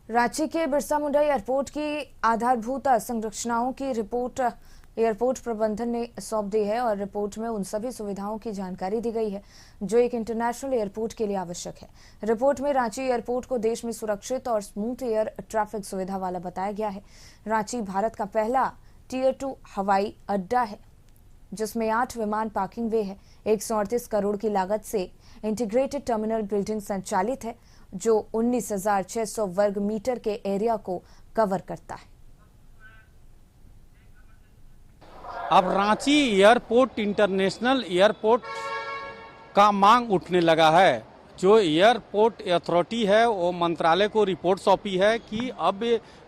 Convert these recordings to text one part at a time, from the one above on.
रांची के बिरसा मुंडा एयरपोर्ट की आधारभूत संरचनाओं की रिपोर्ट एयरपोर्ट प्रबंधन ने सौंप दी है और रिपोर्ट में उन सभी सुविधाओं की जानकारी दी गई है जो एक इंटरनेशनल एयरपोर्ट के लिए आवश्यक है। रिपोर्ट में रांची एयरपोर्ट को देश में सुरक्षित और स्मूथ एयर ट्रैफिक सुविधा वाला बताया गया है। रांची भारत का पहला टियर 2 हवाई अड्डा है जिसमें 8 विमान पार्किंग वे है। 138 करोड़ की लागत से इंटीग्रेटेड टर्मिनल बिल्डिंग संचालित है जो 19,600 वर्ग मीटर के एरिया को कवर करता है। अब रांची एयरपोर्ट इंटरनेशनल एयरपोर्ट का मांग उठने लगा है। जो एयरपोर्ट अथॉरिटी है वो मंत्रालय को रिपोर्ट सौंपी है कि अब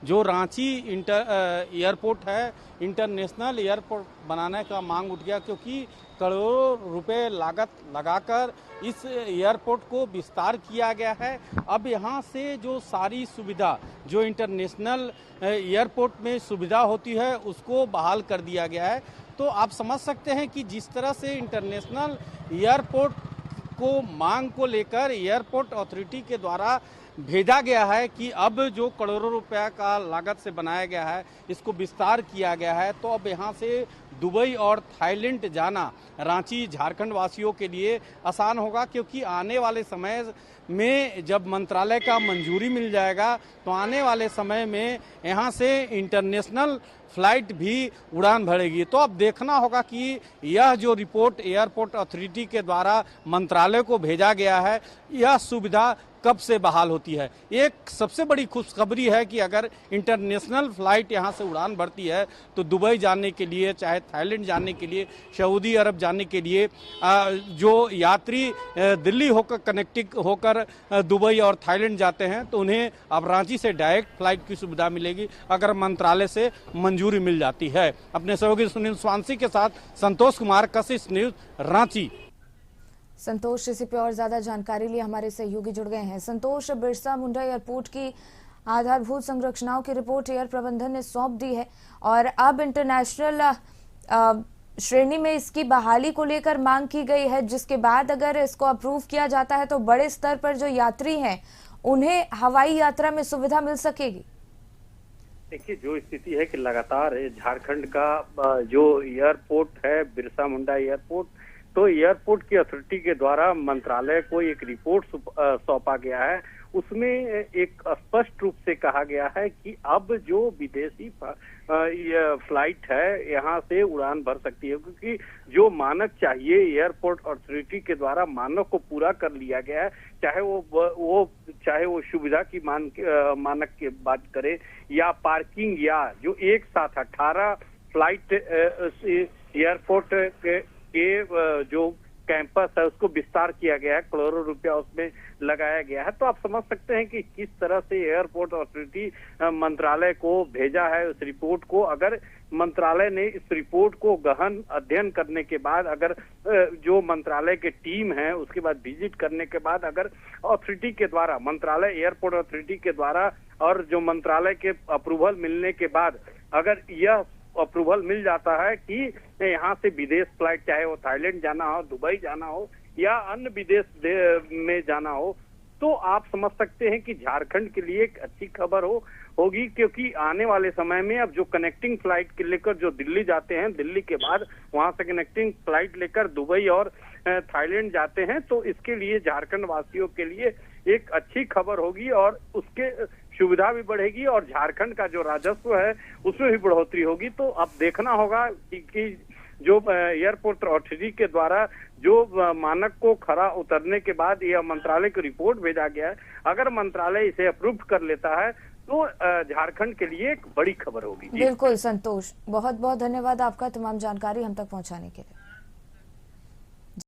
जो रांची एयरपोर्ट है इंटरनेशनल एयरपोर्ट बनाने का मांग उठ गया, क्योंकि करोड़ों रुपए लागत लगाकर इस एयरपोर्ट को विस्तार किया गया है। अब यहाँ से जो सारी सुविधा जो इंटरनेशनल एयरपोर्ट में सुविधा होती है उसको बहाल कर दिया गया है। तो आप समझ सकते हैं कि जिस तरह से इंटरनेशनल एयरपोर्ट को मांग को लेकर एयरपोर्ट अथॉरिटी के द्वारा भेजा गया है कि अब जो करोड़ों रुपया का लागत से बनाया गया है इसको विस्तार किया गया है। तो अब यहाँ से दुबई और थाईलैंड जाना रांची झारखंड वासियों के लिए आसान होगा, क्योंकि आने वाले समय में जब मंत्रालय का मंजूरी मिल जाएगा तो आने वाले समय में यहाँ से इंटरनेशनल फ्लाइट भी उड़ान भरेगी। तो अब देखना होगा कि यह जो रिपोर्ट एयरपोर्ट अथॉरिटी के द्वारा मंत्रालय को भेजा गया है यह सुविधा कब से बहाल होती है। एक सबसे बड़ी खुशखबरी है कि अगर इंटरनेशनल फ्लाइट यहाँ से उड़ान भरती है तो दुबई जाने के लिए, चाहे थाईलैंड जाने के लिए, सऊदी अरब जाने के लिए जो यात्री दिल्ली होकर कनेक्टिंग होकर दुबई और थाईलैंड जाते हैं तो उन्हें अब रांची से डायरेक्ट फ्लाइट की सुविधा मिलेगी अगर मंत्रालय से मंजूरी मिल जाती है। अपने सहयोगी सुनील स्वांसी के साथ संतोष कुमार, कशिश न्यूज, रांची। संतोष, इसी पे और ज्यादा जानकारी लिए हमारे सहयोगी जुड़ गए हैं। संतोष, बिरसा मुंडा एयरपोर्ट की आधारभूत संरचनाओं की रिपोर्ट एयर प्रबंधन ने सौंप दी है और अब इंटरनेशनल श्रेणी में इसकी बहाली को लेकर मांग की गई है, जिसके बाद अगर इसको अप्रूव किया जाता है तो बड़े स्तर पर जो यात्री हैं उन्हें हवाई यात्रा में सुविधा मिल सकेगी। देखिए, जो स्थिति है कि लगातार झारखंड का जो एयरपोर्ट है बिरसा मुंडा एयरपोर्ट, तो एयरपोर्ट की अथॉरिटी के द्वारा मंत्रालय को एक रिपोर्ट सौंपा गया है। उसमें एक स्पष्ट रूप से कहा गया है कि अब जो विदेशी फ्लाइट है यहाँ से उड़ान भर सकती है, क्योंकि जो मानक चाहिए एयरपोर्ट अथॉरिटी के द्वारा मानक को पूरा कर लिया गया है। चाहे वो सुविधा की मानक की बात करें या पार्किंग, या जो एक साथ 18 फ्लाइट एयरपोर्ट के जो कैंपस है उसको विस्तार किया गया है, करोड़ों रुपया उसमें लगाया गया है। तो आप समझ सकते हैं कि किस तरह से एयरपोर्ट अथॉरिटी मंत्रालय को भेजा है उस रिपोर्ट को। अगर मंत्रालय ने इस रिपोर्ट को गहन अध्ययन करने के बाद, अगर जो मंत्रालय के टीम है उसके बाद विजिट करने के बाद, अगर अथॉरिटी के द्वारा, मंत्रालय एयरपोर्ट अथॉरिटी के द्वारा और जो मंत्रालय के अप्रूवल मिलने के बाद अगर यह अप्रूवल मिल जाता है कि यहाँ से विदेश फ्लाइट, चाहे वो थाईलैंड जाना हो, दुबई जाना हो या अन्य विदेश में जाना हो, तो आप समझ सकते हैं कि झारखंड के लिए एक अच्छी खबर होगी, क्योंकि आने वाले समय में अब जो कनेक्टिंग फ्लाइट के लेकर जो दिल्ली जाते हैं, दिल्ली के बाद वहां से कनेक्टिंग फ्लाइट लेकर दुबई और थाईलैंड जाते हैं, तो इसके लिए झारखंड वासियों के लिए एक अच्छी खबर होगी और उसके सुविधा भी बढ़ेगी और झारखंड का जो राजस्व है उसमें भी बढ़ोतरी होगी। तो अब देखना होगा कि जो एयरपोर्ट अथॉरिटी के द्वारा जो मानक को खरा उतरने के बाद यह मंत्रालय को रिपोर्ट भेजा गया है, अगर मंत्रालय इसे अप्रूव कर लेता है तो झारखंड के लिए एक बड़ी खबर होगी। बिल्कुल संतोष, बहुत बहुत धन्यवाद आपका तमाम जानकारी हम तक पहुंचाने के लिए।